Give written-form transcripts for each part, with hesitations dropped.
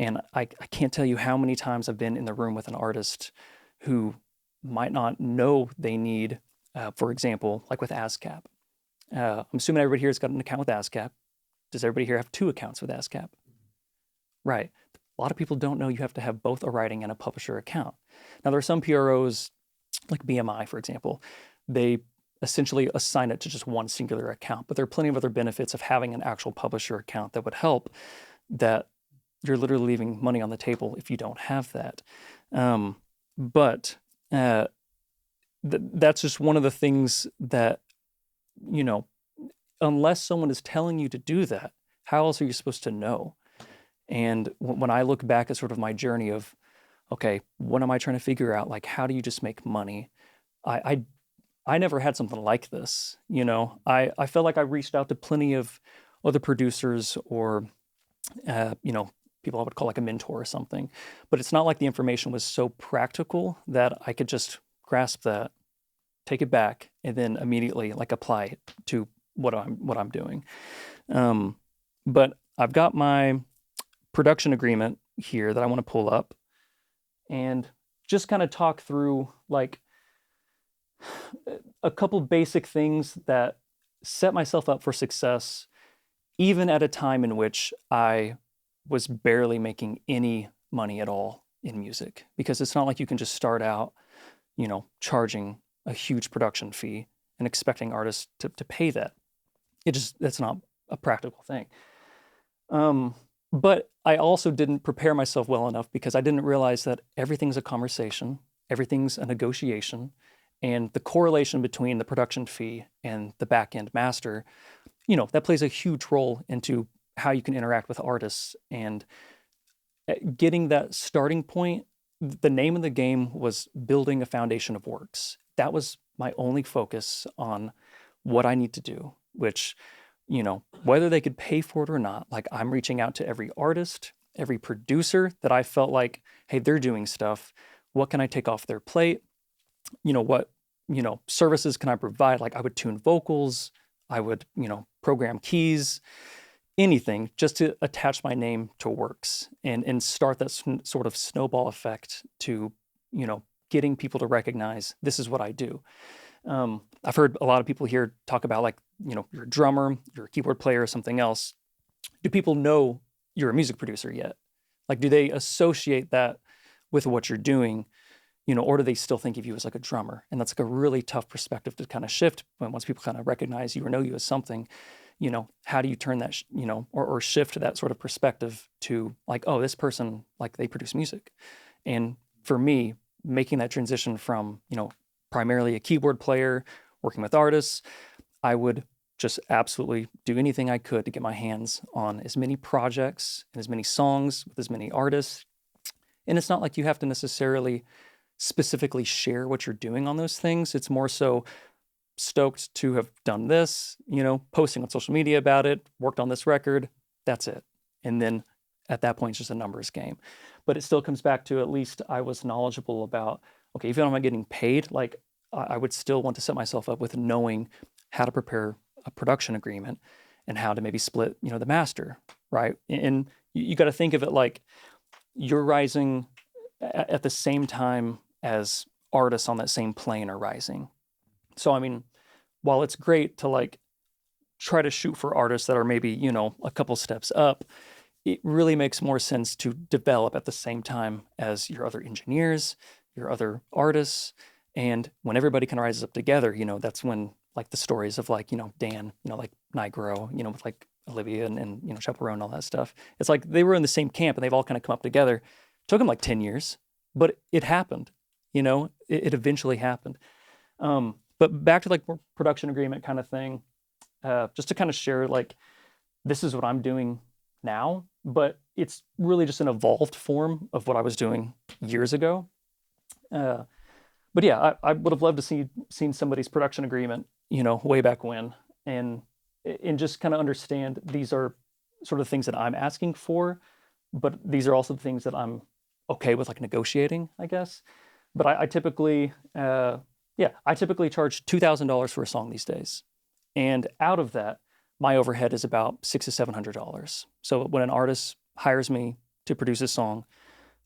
And I can't tell you how many times I've been in the room with an artist who might not know they need, for example, like with ASCAP. I'm assuming everybody here has got an account with ASCAP. Does everybody here have 2 accounts with ASCAP? Right. A lot of people don't know you have to have both a writing and a publisher account. Now, there are some PROs, like BMI, for example, they essentially assign it to just one singular account, but there are plenty of other benefits of having an actual publisher account that would help, that you're literally leaving money on the table if you don't have that. But that's just one of the things that, you know, unless someone is telling you to do that, how else are you supposed to know? And when I look back at sort of my journey of, okay, what am I trying to figure out? Like, how do you just make money? I never had something like this. You know, I felt like I reached out to plenty of other producers or, you know, people I would call like a mentor or something, but it's not like the information was so practical that I could just grasp that, take it back, and then immediately like apply it to what I'm doing. But I've got my production agreement here that I want to pull up and just kind of talk through like a couple basic things that set myself up for success, even at a time in which I was barely making any money at all in music. Because it's not like you can just start out, you know, charging a huge production fee and expecting artists to pay that. That's not a practical thing. But I also didn't prepare myself well enough because I didn't realize that everything's a conversation, everything's a negotiation, and the correlation between the production fee and the back-end master, you know, that plays a huge role into how you can interact with artists. And getting that starting point, the name of the game was building a foundation of works. That was my only focus on what I need to do, which, you know, whether they could pay for it or not, like I'm reaching out to every artist, every producer that I felt like, hey, they're doing stuff. What can I take off their plate? You know, what, you know, services can I provide? Like I would tune vocals, I would, you know, program keys, anything just to attach my name to works and start that sort of snowball effect to, you know, getting people to recognize this is what I do. I've heard a lot of people here talk about like, you know, you're a drummer, you're a keyboard player or something else. Do people know you're a music producer yet? Like, do they associate that with what you're doing, you know, or do they still think of you as like a drummer? And that's like a really tough perspective to kind of shift when once people kind of recognize you or know you as something, you know, how do you turn that, you know, or shift that sort of perspective to like, oh, this person, like they produce music. And for me, making that transition from, you know, primarily a keyboard player, working with artists, I would just absolutely do anything I could to get my hands on as many projects and as many songs with as many artists. And it's not like you have to necessarily specifically share what you're doing on those things. It's more so stoked to have done this, you know, posting on social media about it, worked on this record, that's it. And then at that point, it's just a numbers game. But it still comes back to at least I was knowledgeable about, okay, even if I'm not getting paid, like I would still want to set myself up with knowing how to prepare a production agreement and how to maybe split, you know, the master, right? And you got to think of it like you're rising at the same time as artists on that same plane are rising. So, I mean, while it's great to like try to shoot for artists that are maybe, you know, a couple steps up, it really makes more sense to develop at the same time as your other engineers, your other artists. And when everybody can rise up together, you know, that's when like the stories of like, you know, Dan, you know, like Nigro, you know, with like Olivia and you know, Chaperone and all that stuff. It's like they were in the same camp and they've all kind of come up together. It took them like 10 years, but it happened, you know, it eventually happened. But back to like more production agreement kind of thing, just to kind of share like, this is what I'm doing now, but it's really just an evolved form of what I was doing years ago. But yeah, I would have loved to seen somebody's production agreement, you know, way back when, and just kind of understand these are sort of things that I'm asking for, but these are also the things that I'm okay with like negotiating, I guess. But I typically, I typically charge $2,000 for a song these days. And out of that, my overhead is about $600 to $700. So when an artist hires me to produce a song,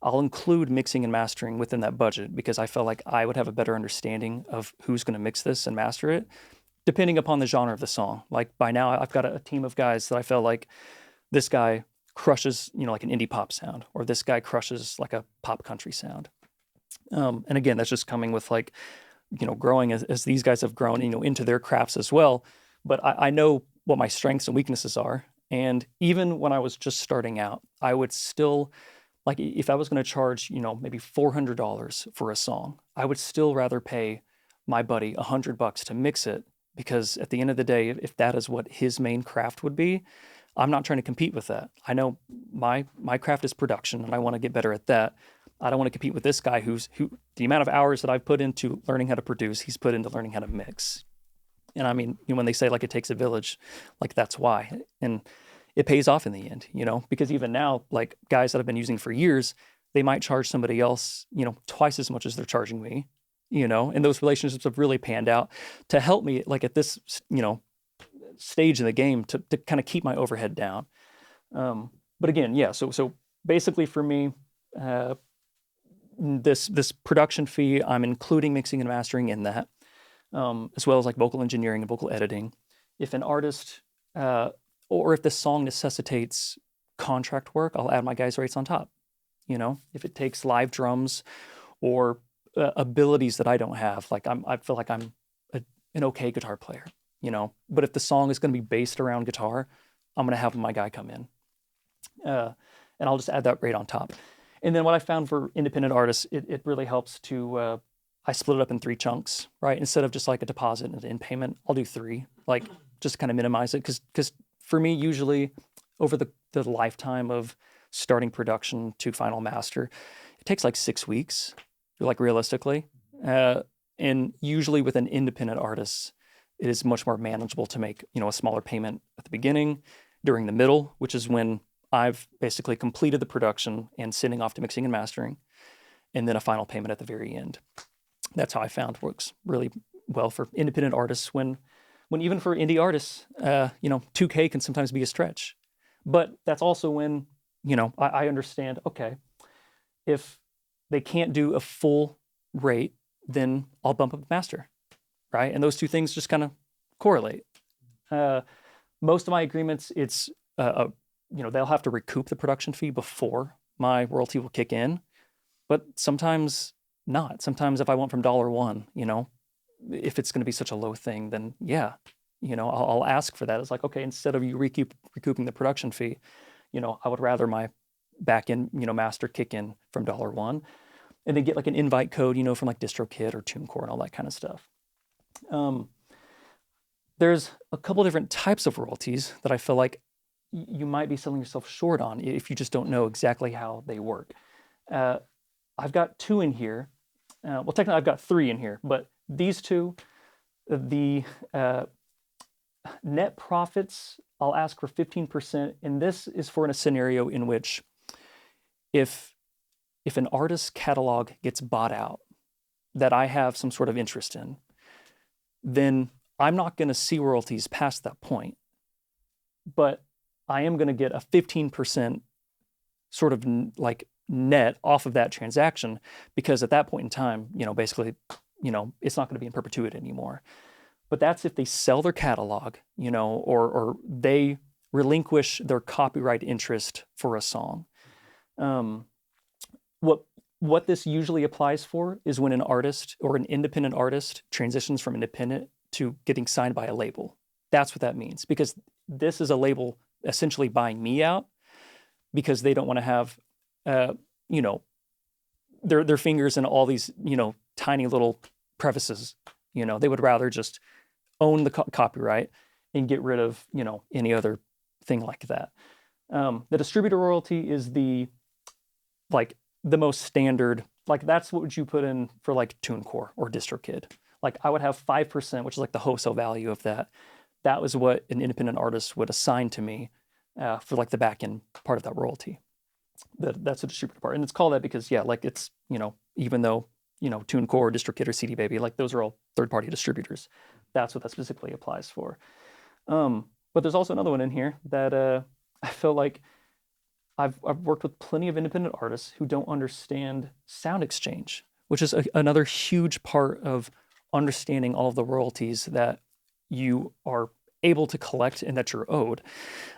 I'll include mixing and mastering within that budget because I felt like I would have a better understanding of who's going to mix this and master it, depending upon the genre of the song. Like by now, I've got a team of guys that I felt like this guy crushes, like an indie pop sound, or this guy crushes like a pop country sound. And again, that's just coming with like, growing as these guys have grown, into their crafts as well. But I know what my strengths and weaknesses are. And even when I was just starting out, I would still, like if I was going to charge, maybe $400 for a song, I would still rather pay my buddy $100 to mix it, because at the end of the day, if that is what his main craft would be, I'm not trying to compete with that. I know my craft is production and I want to get better at that. I don't want to compete with this guy who the amount of hours that I've put into learning how to produce, he's put into learning how to mix. And I mean, when they say like it takes a village, like that's why. And it pays off in the end, because even now, like guys that I've been using for years, they might charge somebody else, twice as much as they're charging me, and those relationships have really panned out to help me like at this, stage in the game to kind of keep my overhead down. But again, yeah, so basically for me, this production fee, I'm including mixing and mastering in that, as well as like vocal engineering and vocal editing. If an artist, or if the song necessitates contract work, I'll add my guys' rates on top. If it takes live drums or abilities that I don't have, like I feel like I'm an okay guitar player, but if the song is going to be based around guitar, I'm going to have my guy come in, and I'll just add that rate on top. And then what I found for independent artists, it really helps to, I split it up in 3 chunks, right? Instead of just like a deposit and an in payment, I'll do 3, like just kind of minimize it. Because for me, usually over the lifetime of starting production to final master, it takes like 6 weeks, like realistically. And usually with an independent artist, it is much more manageable to make, a smaller payment at the beginning, during the middle, which is when I've basically completed the production and sending off to mixing and mastering, and then a final payment at the very end. That's how I found works really well for independent artists when even for indie artists, $2K can sometimes be a stretch. But that's also when, I understand, okay, if they can't do a full rate, then I'll bump up the master, right? And those two things just kind of correlate. Most of my agreements, it's, they'll have to recoup the production fee before my royalty will kick in, but sometimes not. Sometimes if I went from $1, if it's going to be such a low thing, then yeah, I'll ask for that. It's like, okay, instead of you recouping the production fee, I would rather my back end, master kick in from $1 and then get like an invite code, from like DistroKid or TuneCore and all that kind of stuff. There's a couple different types of royalties that I feel like you might be selling yourself short on if you just don't know exactly how they work. I've got 2 in here. Well, technically I've got 3 in here, but these 2, the net profits, I'll ask for 15%. And this is for in a scenario in which if an artist's catalog gets bought out that I have some sort of interest in, then I'm not going to see royalties past that point. But I am going to get a 15% sort of like net off of that transaction, because at that point in time, basically, it's not going to be in perpetuity anymore. But that's if they sell their catalog, or they relinquish their copyright interest for a song. What this usually applies for is when an artist or an independent artist transitions from independent to getting signed by a label. That's what that means, because this is a label essentially buying me out because they don't want to have, their fingers in all these, tiny little crevices. They would rather just own the copyright and get rid of, any other thing like that. The distributor royalty is the most standard, like that's what you put in for like TuneCore or DistroKid. Like I would have 5%, which is like the wholesale value of that. That was what an independent artist would assign to me for like the back end part of that royalty. That's a distributor part. And it's called that because, yeah, like it's, even though, TuneCore, DistroKid, or CD Baby, like those are all third-party distributors. That's what that specifically applies for. But there's also another one in here that I feel like I've worked with plenty of independent artists who don't understand sound exchange, which is another huge part of understanding all of the royalties that you are able to collect and that you're owed.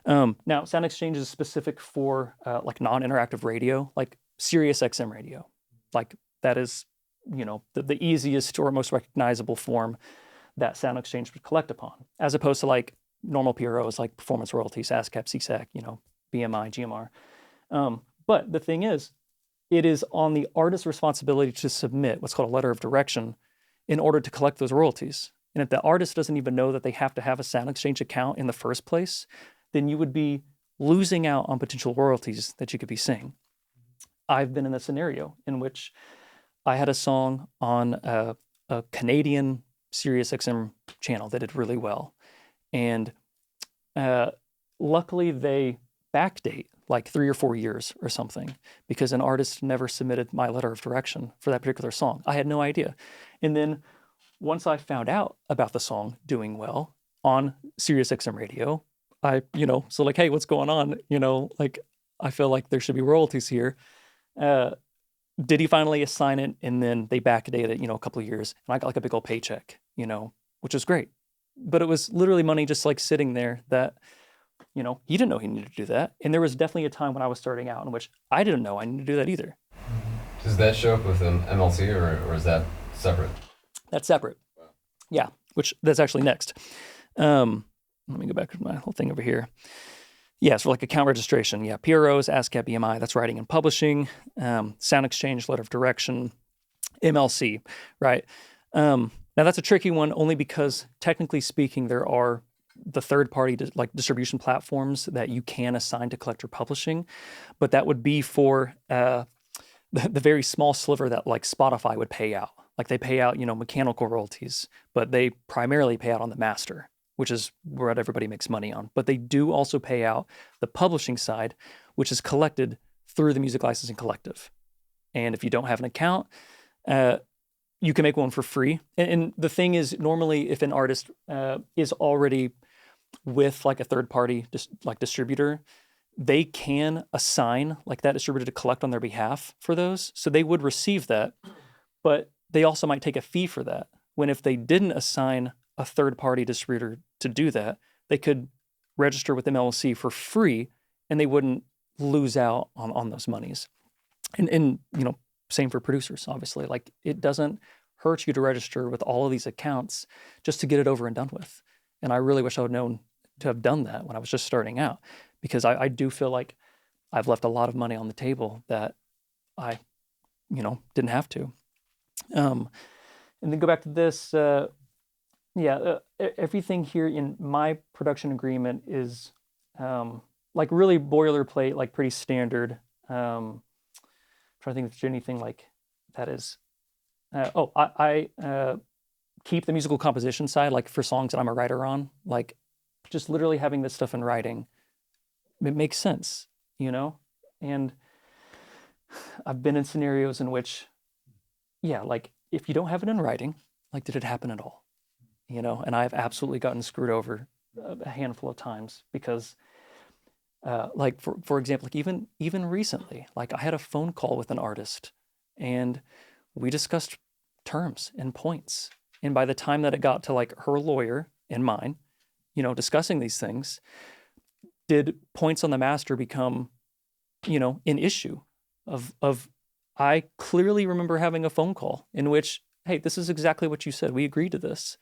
Now, sound exchange is specific for like non-interactive radio, like Sirius XM radio. Like that is, the easiest or most recognizable form that sound exchange would collect upon, as opposed to like normal PROs like performance royalties, ASCAP, CSAC, BMI, GMR. But the thing is, it is on the artist's responsibility to submit what's called a letter of direction in order to collect those royalties. And if the artist doesn't even know that they have to have a sound exchange account in the first place, then you would be losing out on potential royalties that you could be seeing. I've been in a scenario in which I had a song on a Canadian Sirius XM channel that did really well. And luckily they backdate like 3 or 4 years or something, because an artist never submitted my letter of direction for that particular song. I had no idea. And then once I found out about the song doing well on Sirius XM radio, so like, hey, what's going on? Like, I feel like there should be royalties here. Did he finally assign it? And then they backdated it, a couple of years, and I got like a big old paycheck, which was great. But it was literally money just like sitting there that, he didn't know he needed to do that. And there was definitely a time when I was starting out in which I didn't know I needed to do that either. Does that show up with an MLC or is that separate? That's separate. Wow. Yeah, which that's actually next. Let me go back to my whole thing over here. Yeah, so like account registration. Yeah, PROs, ASCAP, BMI, that's writing and publishing. Sound exchange, letter of direction, MLC, right? Now that's a tricky one only because technically speaking, there are the third-party distribution platforms that you can assign to collector publishing, but that would be for the very small sliver that like Spotify would pay out. Like they pay out, mechanical royalties, but they primarily pay out on the master, which is what everybody makes money on. But they do also pay out the publishing side, which is collected through the Music Licensing Collective. And if you don't have an account, you can make one for free. And the thing is, normally if an artist is already with like a third-party distributor, they can assign like that distributor to collect on their behalf for those. So they would receive that, but they also might take a fee for that. When if they didn't assign a third-party distributor to do that, they could register with MLC for free and they wouldn't lose out on those monies. And same for producers, obviously. Like it doesn't hurt you to register with all of these accounts just to get it over and done with. And I really wish I would known to have done that when I was just starting out, because I do feel like I've left a lot of money on the table that I, didn't have to. And then go back to this. Everything here in my production agreement is like really boilerplate, like pretty standard. Trying to think if there's anything like that is. I keep the musical composition side, like for songs that I'm a writer on, like just literally having this stuff in writing, it makes sense, And I've been in scenarios in which, like if you don't have it in writing, like did it happen at all? And I've absolutely gotten screwed over a handful of times because, like for example, like even recently, like I had a phone call with an artist, and we discussed terms and points. And by the time that it got to like her lawyer and mine, discussing these things, did points on the master become, an issue of I clearly remember having a phone call in which, hey, this is exactly what you said. We agreed to this.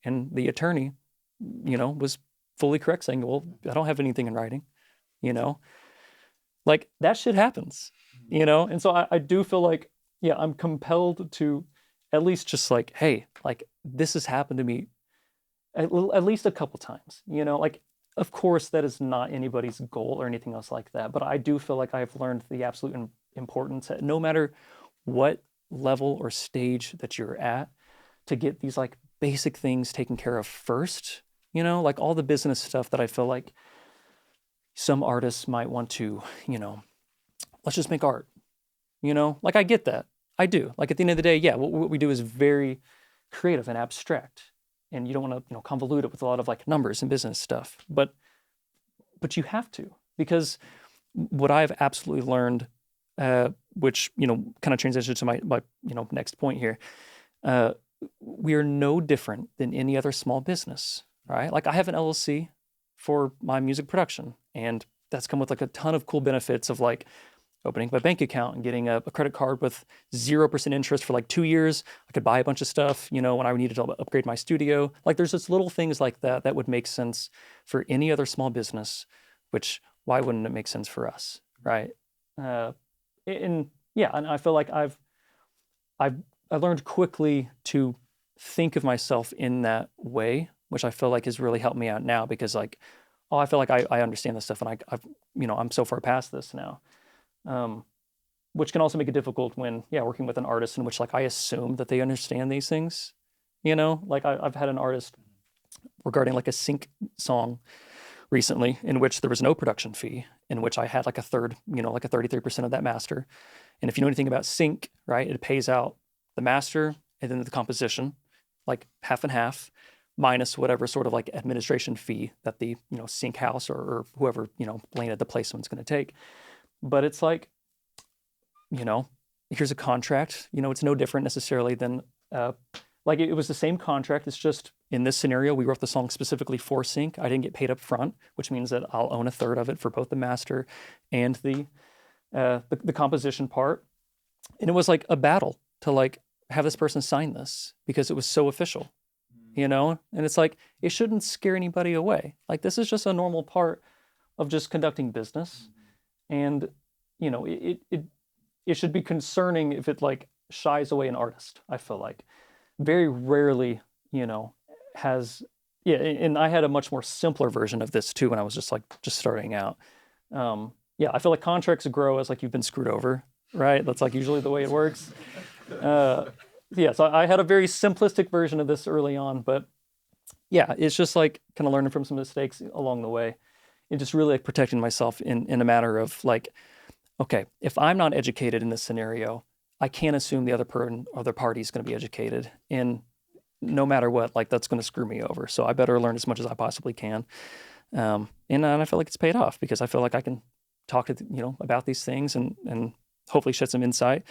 And the attorney, was fully correct saying, well, I don't have anything in writing, like that shit happens, And so I do feel like, I'm compelled to at least just like, hey, like this has happened to me at least a couple times, like, of course, that is not anybody's goal or anything else like that. But I do feel like I've learned the absolute importance that no matter what level or stage that you're at, to get these like basic things taken care of first, like all the business stuff that I feel like some artists might want to, let's just make art, like I get that. I do. Like at the end of the day, what we do is very creative and abstract, and you don't want to, convolute it with a lot of like numbers and business stuff, but you have to, because what I've absolutely learned, which, kind of transitions to my next point here. We are no different than any other small business, right? Like I have an LLC for my music production, and that's come with like a ton of cool benefits of like opening my bank account and getting a credit card with 0% interest for like 2 years. I could buy a bunch of stuff, when I needed to upgrade my studio. Like there's just little things like that that would make sense for any other small business, which why wouldn't it make sense for us, right? And yeah, and I feel like I learned quickly to think of myself in that way, which I feel like has really helped me out now because like, oh, I feel like I understand this stuff and I'm so far past this now. Which can also make it difficult when, working with an artist in which like I assume that they understand these things, like I've had an artist regarding like a sync song recently in which there was no production fee, in which I had like a third, like a 33% of that master. And if you know anything about sync, right, it pays out the master and then the composition, like half and half, minus whatever sort of like administration fee that the, sync house or whoever, landed the placement's going to take. But it's like, here's a contract, it's no different necessarily than, like it was the same contract. It's just in this scenario, we wrote the song specifically for sync. I didn't get paid up front, which means that I'll own a third of it for both the master and the composition part. And it was like a battle to like have this person sign this because it was so official, and it's like, it shouldn't scare anybody away. Like this is just a normal part of just conducting business. And, it should be concerning if it like shies away an artist. I feel like very rarely, has, and I had a much more simpler version of this too when I was just starting out. I feel like contracts grow as like you've been screwed over, right? That's like usually the way it works. So I had a very simplistic version of this early on, but it's just like kind of learning from some mistakes along the way and just really like protecting myself in a matter of like, okay, if I'm not educated in this scenario, I can't assume the other party is going to be educated, and no matter what, like that's going to screw me over. So I better learn as much as I possibly can. And I feel like it's paid off because I feel like I can talk to about these things and hopefully shed some insight.